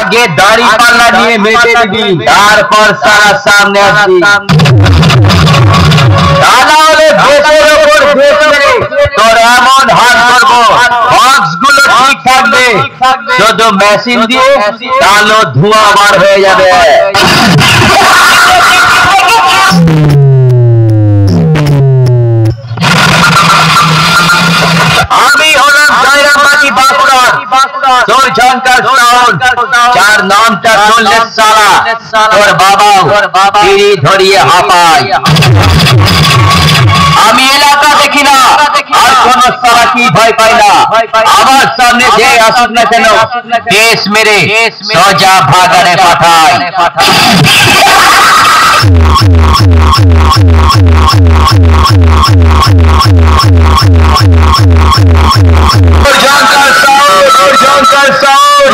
আগে দাড়ি পাল্লা নিয়ে মেটে দিবি, তারপর সারা সামনে আসবি। তা না হলে দেশের ওপর দেশ মেরে তোর এমন হাত করবো, বক্স গুলো ঠিক থাকবে, শুধু মেশিন দিয়ে কালো ধোঁয়া বার হয়ে যাবে। আমি হলাম জয়রামবাটি বাঁকুড়ার তোর ঝঙ্কার সাউন্ড, যার নামটা শুনলে সারা তোর বাবা পিড়ি ধরিয়ে হাঁপায়। আমি এলাকা দেখি না, আর কোন সারা কি ভয় পাই না। আমার সামনে যে আসুক না কেন, দেশ মেরে সোজা ভাগাড়ে পাঠায়। ঝঙ্কার সাউন্ড, ঝঙ্কার সাউন্ড।